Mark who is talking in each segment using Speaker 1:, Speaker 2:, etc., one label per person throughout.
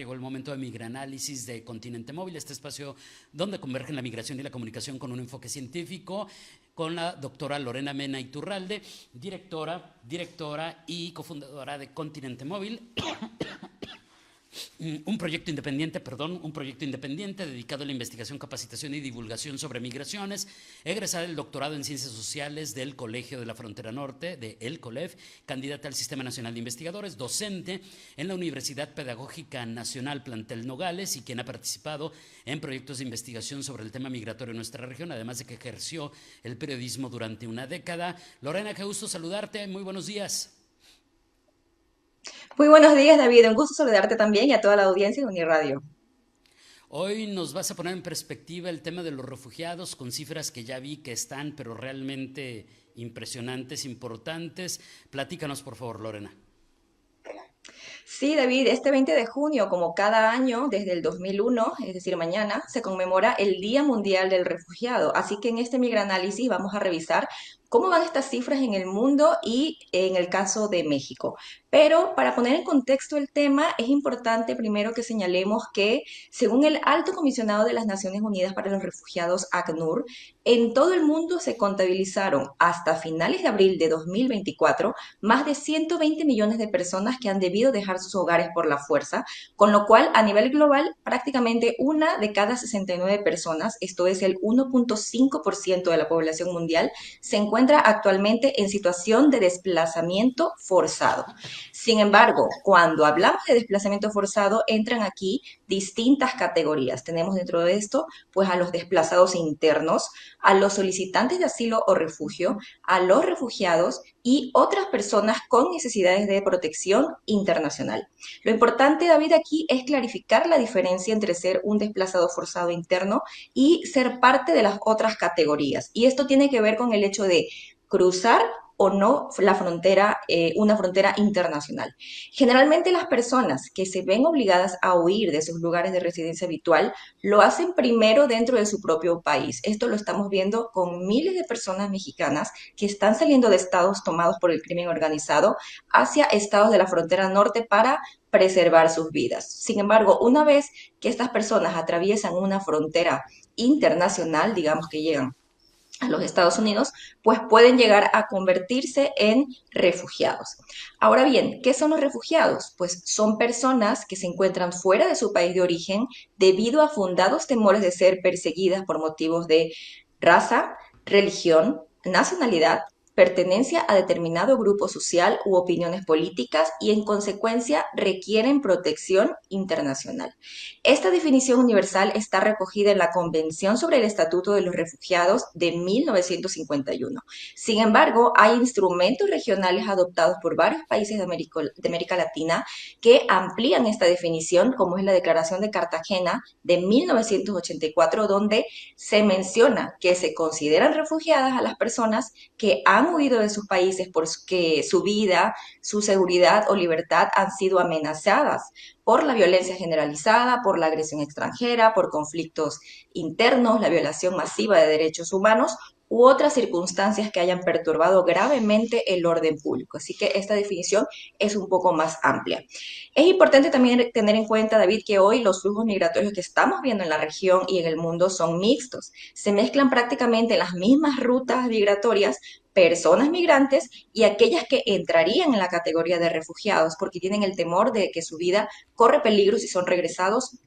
Speaker 1: llegó el momento de Migranálisis de Continente Móvil, este espacio donde convergen la migración y la comunicación con un enfoque científico, con la doctora Lorena Mena Iturralde, directora y cofundadora de Continente Móvil. Un proyecto independiente dedicado a la investigación, capacitación y divulgación sobre migraciones, egresada del doctorado en Ciencias Sociales del Colegio de la Frontera Norte, de El COLEF, candidata al Sistema Nacional de Investigadores, docente en la Universidad Pedagógica Nacional Plantel Nogales y quien ha participado en proyectos de investigación sobre el tema migratorio en nuestra región, además de que ejerció el periodismo durante una década. Lorena, qué gusto saludarte, muy buenos días.
Speaker 2: Muy buenos días, David. Un gusto saludarte también y a toda la audiencia de Uniradio.
Speaker 1: Hoy nos vas a poner en perspectiva el tema de los refugiados con cifras que ya vi que están, pero realmente impresionantes, importantes. Platícanos, por favor, Lorena.
Speaker 2: Sí, David, este 20 de junio, como cada año desde el 2001, es decir, mañana, se conmemora el Día Mundial del Refugiado. Así que en este migranálisis vamos a revisar cómo van estas cifras en el mundo y en el caso de México. Pero para poner en contexto el tema, es importante primero que señalemos que, según el Alto Comisionado de las Naciones Unidas para los Refugiados, ACNUR, en todo el mundo se contabilizaron hasta finales de abril de 2024 más de 120 millones de personas que han debido dejar sus hogares por la fuerza, con lo cual a nivel global prácticamente una de cada 69 personas, esto es el 1.5% de la población mundial, se encuentra actualmente en situación de desplazamiento forzado. Sin embargo, cuando hablamos de desplazamiento forzado, entran aquí distintas categorías. Tenemos dentro de esto, pues, a los desplazados internos, a los solicitantes de asilo o refugio, a los refugiados y otras personas con necesidades de protección internacional. Lo importante, David, aquí es clarificar la diferencia entre ser un desplazado forzado interno y ser parte de las otras categorías. Y esto tiene que ver con el hecho de cruzar o no la frontera, una frontera internacional. Generalmente las personas que se ven obligadas a huir de sus lugares de residencia habitual lo hacen primero dentro de su propio país. Esto lo estamos viendo con miles de personas mexicanas que están saliendo de estados tomados por el crimen organizado hacia estados de la frontera norte para preservar sus vidas. Sin embargo, una vez que estas personas atraviesan una frontera internacional, digamos que llegan a los Estados Unidos, pues pueden llegar a convertirse en refugiados. Ahora bien, ¿qué son los refugiados? Pues son personas que se encuentran fuera de su país de origen debido a fundados temores de ser perseguidas por motivos de raza, religión, nacionalidad, pertenencia a determinado grupo social u opiniones políticas y en consecuencia requieren protección internacional. Esta definición universal está recogida en la Convención sobre el Estatuto de los Refugiados de 1951. Sin embargo, hay instrumentos regionales adoptados por varios países de América Latina que amplían esta definición, como es la Declaración de Cartagena de 1984, donde se menciona que se consideran refugiadas a las personas que han huido de sus países porque su vida, su seguridad o libertad han sido amenazadas por la violencia generalizada, por la agresión extranjera, por conflictos internos, la violación masiva de derechos humanos u otras circunstancias que hayan perturbado gravemente el orden público. Así que esta definición es un poco más amplia. Es importante también tener en cuenta, David, que hoy los flujos migratorios que estamos viendo en la región y en el mundo son mixtos. Se mezclan prácticamente las mismas rutas migratorias, personas migrantes y aquellas que entrarían en la categoría de refugiados porque tienen el temor de que su vida corre peligro si son regresados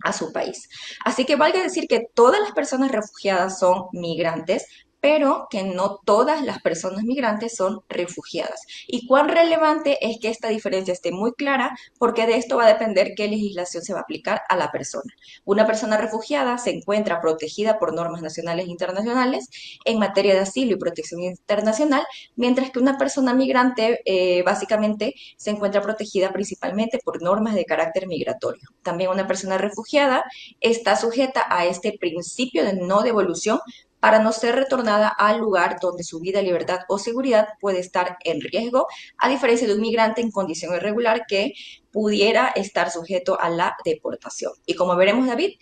Speaker 2: a su país. Así que valga decir que todas las personas refugiadas son migrantes, pero que no todas las personas migrantes son refugiadas. Y cuán relevante es que esta diferencia esté muy clara, porque de esto va a depender qué legislación se va a aplicar a la persona. Una persona refugiada se encuentra protegida por normas nacionales e internacionales en materia de asilo y protección internacional, mientras que una persona migrante básicamente se encuentra protegida principalmente por normas de carácter migratorio. También una persona refugiada está sujeta a este principio de no devolución para no ser retornada al lugar donde su vida, libertad o seguridad puede estar en riesgo, a diferencia de un migrante en condición irregular que pudiera estar sujeto a la deportación. Y como veremos, David,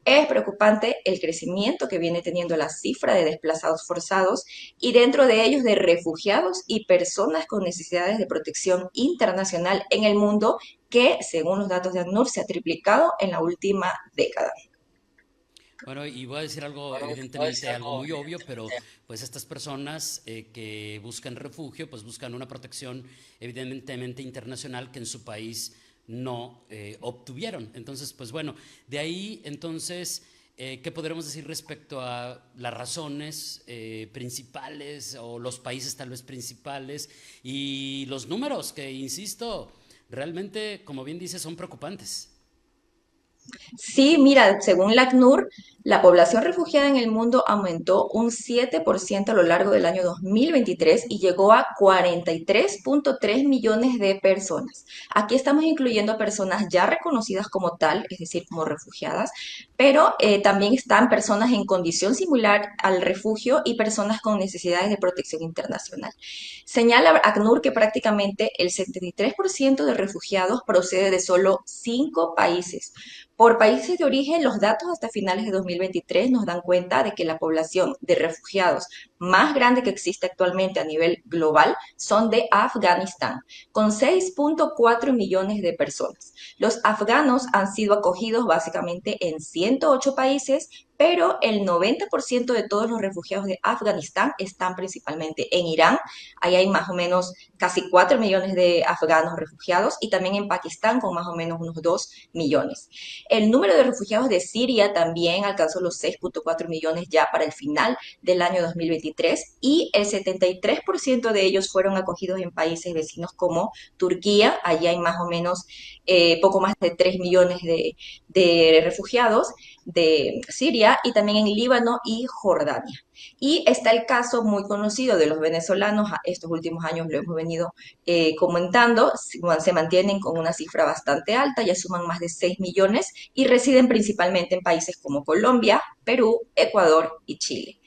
Speaker 2: Es preocupante el crecimiento que viene teniendo la cifra de desplazados forzados y dentro de ellos de refugiados y personas con necesidades de protección internacional en el mundo que, según los datos de ACNUR, se ha triplicado en la última década.
Speaker 1: Bueno, y voy a decir algo, evidentemente, algo muy obvio, pero pues estas personas que buscan refugio, pues buscan una protección evidentemente internacional que en su país no obtuvieron. Entonces, pues bueno, de ahí entonces, ¿qué podremos decir respecto a las razones principales o los países tal vez principales y los números que, insisto, realmente, como bien dice, son preocupantes?
Speaker 2: Sí, mira, según la ACNUR, la población refugiada en el mundo aumentó un 7% a lo largo del año 2023 y llegó a 43,3 millones de personas. Aquí estamos incluyendo a personas ya reconocidas como tal, es decir, como refugiadas, pero también están personas en condición similar al refugio y personas con necesidades de protección internacional. Señala ACNUR que prácticamente el 73% de refugiados procede de solo 5 países. Por países de origen, los datos hasta finales de 2023 nos dan cuenta de que la población de refugiados más grande que existe actualmente a nivel global son de Afganistán, con 6,4 millones de personas. Los afganos han sido acogidos básicamente en 108 países, pero el 90% de todos los refugiados de Afganistán están principalmente en Irán. Ahí hay más o menos casi 4 millones de afganos refugiados y también en Pakistán con más o menos unos 2 millones. El número de refugiados de Siria también alcanzó los 6,4 millones ya para el final del año 2023 y el 73% de ellos fueron acogidos en países vecinos como Turquía. Allí hay más o menos poco más de 3 millones de refugiados de Siria y también en Líbano y Jordania. Y está el caso muy conocido de los venezolanos, estos últimos años lo hemos venido comentando, se mantienen con una cifra bastante alta, ya suman más de 6 millones y residen principalmente en países como Colombia, Perú, Ecuador y Chile.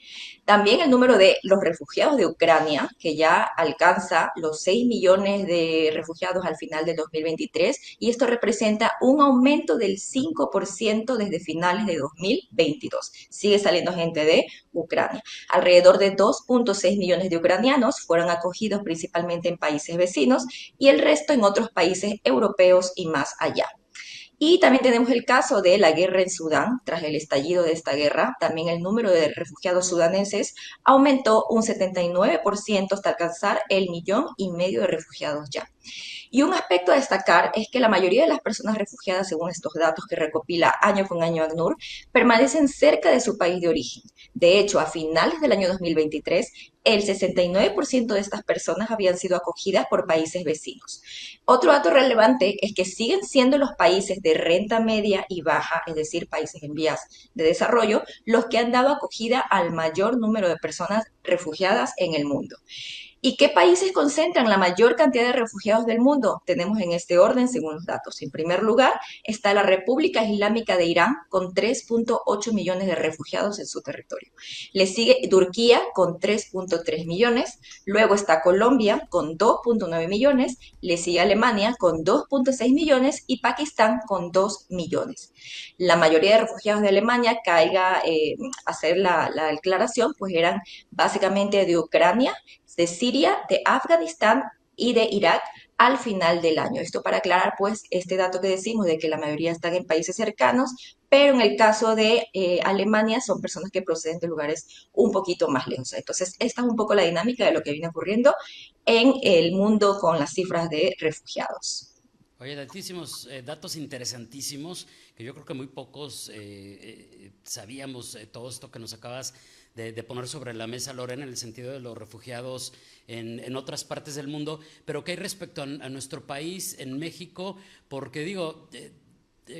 Speaker 2: También el número de los refugiados de Ucrania, que ya alcanza los 6 millones de refugiados al final del 2023, y esto representa un aumento del 5% desde finales de 2022. Sigue saliendo gente de Ucrania. Alrededor de 2,6 millones de ucranianos fueron acogidos principalmente en países vecinos y el resto en otros países europeos y más allá. Y también tenemos el caso de la guerra en Sudán. Tras el estallido de esta guerra, también el número de refugiados sudaneses aumentó un 79% hasta alcanzar el 1,5 millones de refugiados ya. Y un aspecto a destacar es que la mayoría de las personas refugiadas, según estos datos que recopila año con año ACNUR, permanecen cerca de su país de origen. De hecho, a finales del año 2023, el 69% de estas personas habían sido acogidas por países vecinos. Otro dato relevante es que siguen siendo los países de renta media y baja, es decir, países en vías de desarrollo, los que han dado acogida al mayor número de personas refugiadas en el mundo. ¿Y qué países concentran la mayor cantidad de refugiados del mundo? Tenemos en este orden, según los datos. En primer lugar, está la República Islámica de Irán, con 3,8 millones de refugiados en su territorio. Le sigue Turquía, con 3,3 millones. Luego está Colombia, con 2,9 millones. Le sigue Alemania, con 2,6 millones. Y Pakistán, con 2 millones. La mayoría de refugiados de Alemania, caiga hacer la declaración, pues eran básicamente de Ucrania, de Siria, de Afganistán y de Irak al final del año. Esto para aclarar pues este dato que decimos de que la mayoría están en países cercanos, pero en el caso de Alemania son personas que proceden de lugares un poquito más lejos. Entonces, esta es un poco la dinámica de lo que viene ocurriendo en el mundo con las cifras de refugiados.
Speaker 1: Oye, datos interesantísimos, que yo creo que muy pocos sabíamos todo esto que nos acabas de poner sobre la mesa, Lorena, en el sentido de los refugiados en otras partes del mundo, pero ¿qué hay respecto a nuestro país, en México? Porque digo,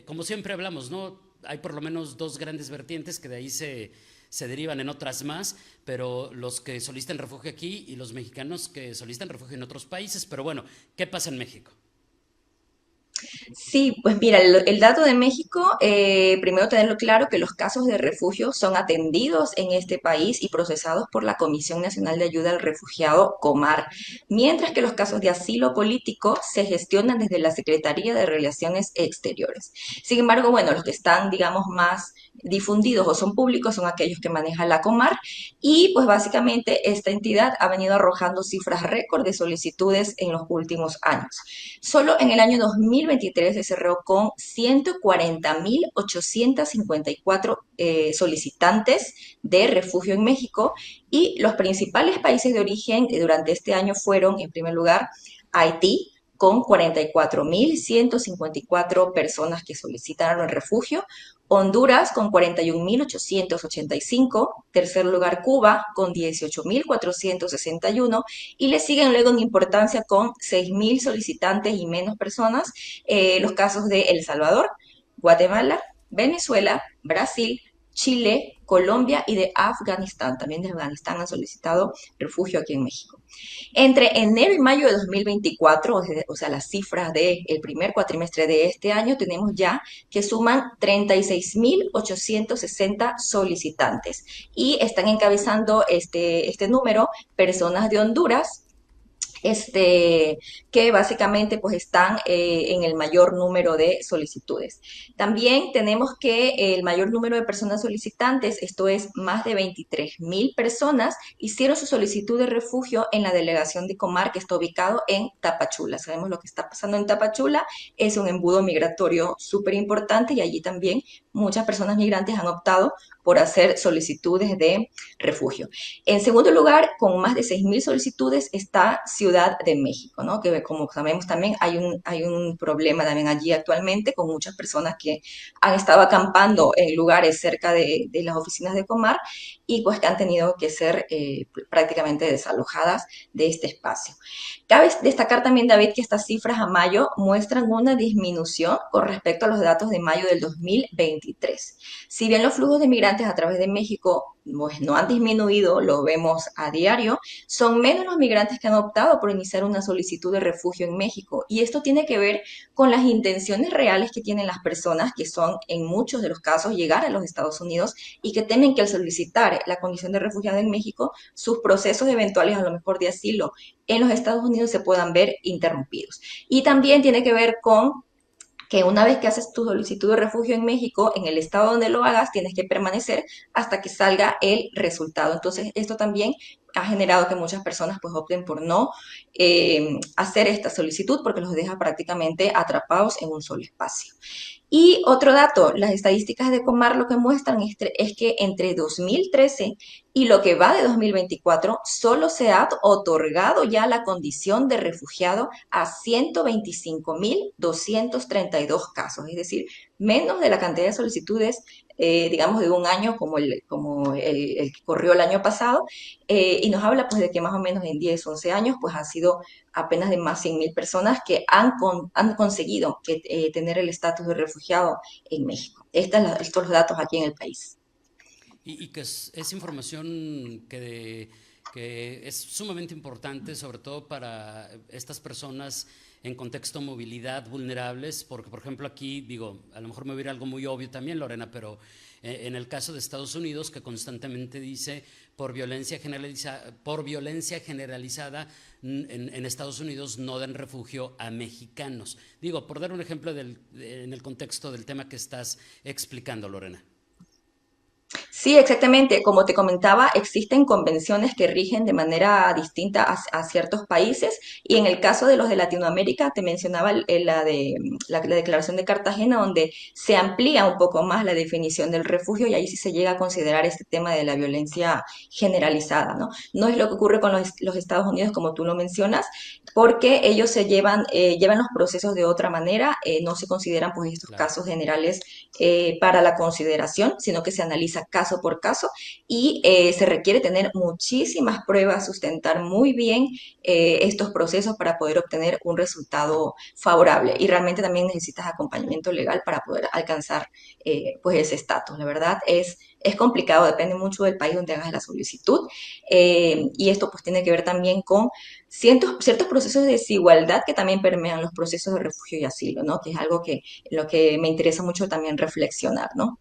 Speaker 1: como siempre hablamos, ¿no? Hay por lo menos dos grandes vertientes que de ahí se derivan en otras más, pero los que solicitan refugio aquí y los mexicanos que solicitan refugio en otros países, pero bueno, ¿qué pasa en México?
Speaker 2: Sí, pues mira, el dato de México, primero tenerlo claro que los casos de refugio son atendidos en este país y procesados por la Comisión Nacional de Ayuda al Refugiado, Comar, mientras que los casos de asilo político se gestionan desde la Secretaría de Relaciones Exteriores. Sin embargo, bueno, los que están, digamos, más difundidos o son públicos son aquellos que maneja la Comar y pues básicamente esta entidad ha venido arrojando cifras récord de solicitudes en los últimos años. Solo en el año 2023 se cerró con 140.854 solicitantes de refugio en México y los principales países de origen durante este año fueron, en primer lugar, Haití, con 44.154 personas que solicitaron el refugio, Honduras con 41.885, tercer lugar Cuba con 18.461 y le siguen luego en importancia con 6.000 solicitantes y menos personas los casos de El Salvador, Guatemala, Venezuela, Brasil, Chile, Colombia y de Afganistán. También de Afganistán han solicitado refugio aquí en México. Entre enero y mayo de 2024, o sea, las cifras del primer cuatrimestre de este año, tenemos ya que suman 36.860 solicitantes y están encabezando este número personas de Honduras, este, que básicamente pues están en el mayor número de solicitudes. También tenemos que el mayor número de personas solicitantes, esto es más de 23.000 personas, hicieron su solicitud de refugio en la delegación de Comar que está ubicado en Tapachula. Sabemos lo que está pasando en Tapachula, es un embudo migratorio súper importante y allí también muchas personas migrantes han optado por hacer solicitudes de refugio. En segundo lugar, con más de 6.000 solicitudes está Ciudad de México, ¿no? Que como sabemos también hay un problema también allí actualmente con muchas personas que han estado acampando en lugares cerca de las oficinas de Comar y pues que han tenido que ser prácticamente desalojadas de este espacio. Cabe destacar también, David, que estas cifras a mayo muestran una disminución con respecto a los datos de mayo del 2023. Si bien los flujos de migrantes a través de México pues, no han disminuido, lo vemos a diario, son menos los migrantes que han optado por iniciar una solicitud de refugio en México. Y esto tiene que ver con las intenciones reales que tienen las personas, que son en muchos de los casos llegar a los Estados Unidos y que temen que al solicitar la condición de refugiado en México, sus procesos eventuales a lo mejor de asilo en los Estados Unidos se puedan ver interrumpidos. Y también tiene que ver con que una vez que haces tu solicitud de refugio en México, en el estado donde lo hagas, tienes que permanecer hasta que salga el resultado. Entonces, esto también ha generado que muchas personas pues opten por no hacer esta solicitud porque los deja prácticamente atrapados en un solo espacio. Y otro dato, las estadísticas de Comar lo que muestran es que entre 2013 y lo que va de 2024 solo se ha otorgado ya la condición de refugiado a 125.232 casos, es decir, menos de la cantidad de solicitudes, digamos, de un año como el que corrió el año pasado, y nos habla pues de que más o menos en 10, 11 años pues han sido apenas de más 100.000 personas que han conseguido tener el estatus de refugiado en México. Estos son los datos aquí en el país.
Speaker 1: Y que es información que es sumamente importante, sobre todo para estas personas en contexto movilidad vulnerables, porque por ejemplo aquí, digo, a lo mejor me voy a ir algo muy obvio también, Lorena, pero en el caso de Estados Unidos, que constantemente dice por violencia generalizada en Estados Unidos no dan refugio a mexicanos. Digo, por dar un ejemplo en el contexto del tema que estás explicando, Lorena.
Speaker 2: Sí, exactamente. Como te comentaba, existen convenciones que rigen de manera distinta a ciertos países y en el caso de los de Latinoamérica, te mencionaba la Declaración de Cartagena, donde se amplía un poco más la definición del refugio y ahí sí se llega a considerar este tema de la violencia generalizada, ¿no? No es lo que ocurre con los Estados Unidos, como tú lo mencionas, porque ellos llevan los procesos de otra manera, no se consideran pues estos
Speaker 1: Claro.
Speaker 2: casos generales para la consideración, sino que se analiza caso caso por caso y se requiere tener muchísimas pruebas, sustentar muy bien estos procesos para poder obtener un resultado favorable. Y realmente también necesitas acompañamiento legal para poder alcanzar pues ese estatus. La verdad es complicado, depende mucho del país donde hagas la solicitud. Y esto pues tiene que ver también con ciertos procesos de desigualdad que también permean los procesos de refugio y asilo, ¿no? Que es algo que lo que me interesa mucho también reflexionar, ¿no?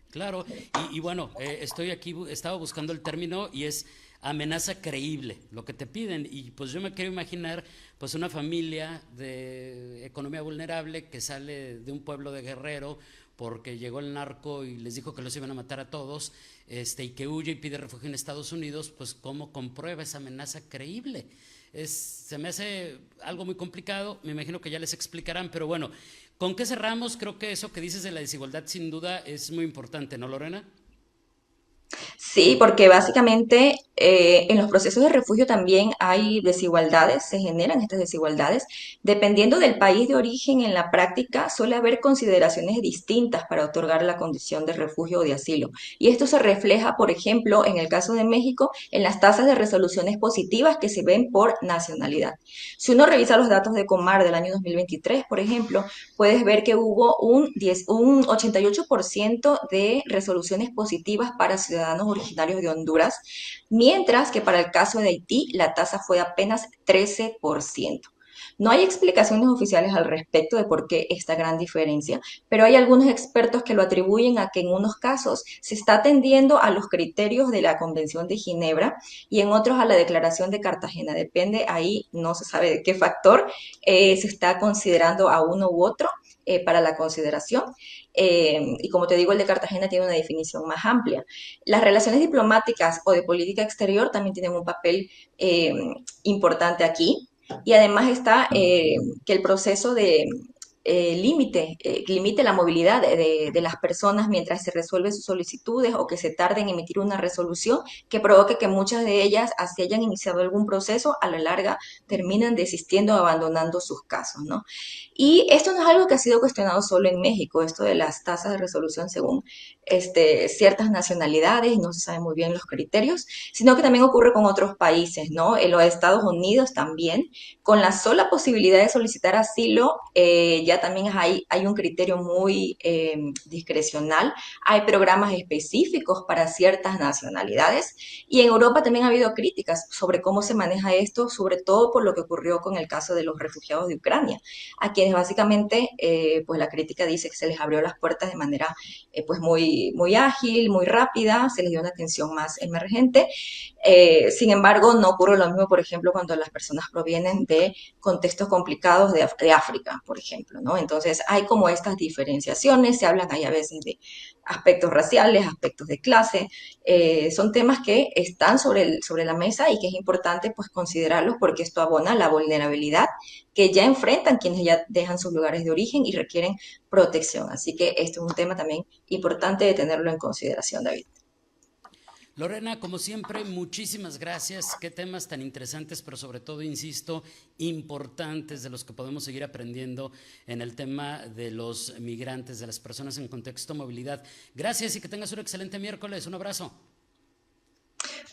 Speaker 1: Claro, y bueno, estoy aquí, estaba buscando el término y es amenaza creíble, lo que te piden. Y pues yo me quiero imaginar pues una familia de economía vulnerable que sale de un pueblo de Guerrero porque llegó el narco y les dijo que los iban a matar a todos, y que huye y pide refugio en Estados Unidos, pues ¿cómo comprueba esa amenaza creíble? Se me hace algo muy complicado, me imagino que ya les explicarán, pero bueno, ¿con qué cerramos? Creo que eso que dices de la desigualdad sin duda es muy importante, ¿no, Lorena?
Speaker 2: Sí, porque básicamente en los procesos de refugio también hay desigualdades, se generan estas desigualdades. Dependiendo del país de origen, en la práctica suele haber consideraciones distintas para otorgar la condición de refugio o de asilo. Y esto se refleja, por ejemplo, en el caso de México, en las tasas de resoluciones positivas que se ven por nacionalidad. Si uno revisa los datos de Comar del año 2023, por ejemplo, puedes ver que hubo un 88% de resoluciones positivas para ciudadanos originarios de Honduras, mientras que para el caso de Haití la tasa fue apenas 13%. No hay explicaciones oficiales al respecto de por qué esta gran diferencia, pero hay algunos expertos que lo atribuyen a que en unos casos se está atendiendo a los criterios de la Convención de Ginebra y en otros a la Declaración de Cartagena. Depende ahí, no se sabe de qué factor se está considerando a uno u otro para la consideración. Y como te digo, el de Cartagena tiene una definición más amplia. Las relaciones diplomáticas o de política exterior también tienen un papel importante aquí. Y además está que el proceso de limite la movilidad de las personas mientras se resuelven sus solicitudes o que se tarde en emitir una resolución que provoque que muchas de ellas, así hayan iniciado algún proceso, a la larga terminan desistiendo o abandonando sus casos, ¿no? Y esto no es algo que ha sido cuestionado solo en México, esto de las tasas de resolución según ciertas nacionalidades, no se sabe muy bien los criterios, sino que también ocurre con otros países, ¿no? En los Estados Unidos también, con la sola posibilidad de solicitar asilo, ya también hay un criterio muy discrecional, hay programas específicos para ciertas nacionalidades y en Europa también ha habido críticas sobre cómo se maneja esto, sobre todo por lo que ocurrió con el caso de los refugiados de Ucrania, a quienes básicamente pues la crítica dice que se les abrió las puertas de manera pues muy ágil, muy rápida, se les dio una atención más emergente. Sin embargo, no ocurre lo mismo, por ejemplo, cuando las personas provienen de contextos complicados de África, por ejemplo, ¿no? Entonces, hay como estas diferenciaciones, se hablan ahí a veces de aspectos raciales, aspectos de clase, son temas que están sobre la mesa y que es importante pues considerarlos porque esto abona la vulnerabilidad que ya enfrentan quienes ya dejan sus lugares de origen y requieren protección. Así que esto es un tema también importante de tenerlo en consideración, David.
Speaker 1: Lorena, como siempre, muchísimas gracias. Qué temas tan interesantes, pero sobre todo, insisto, importantes de los que podemos seguir aprendiendo en el tema de los migrantes, de las personas en contexto de movilidad. Gracias y que tengas un excelente miércoles. Un abrazo.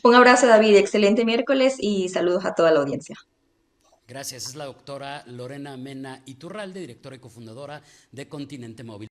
Speaker 2: Un abrazo, David. Excelente miércoles y saludos a toda la audiencia.
Speaker 1: Gracias. Es la doctora Lorena Mena Iturralde, directora y cofundadora de Continente Móvil.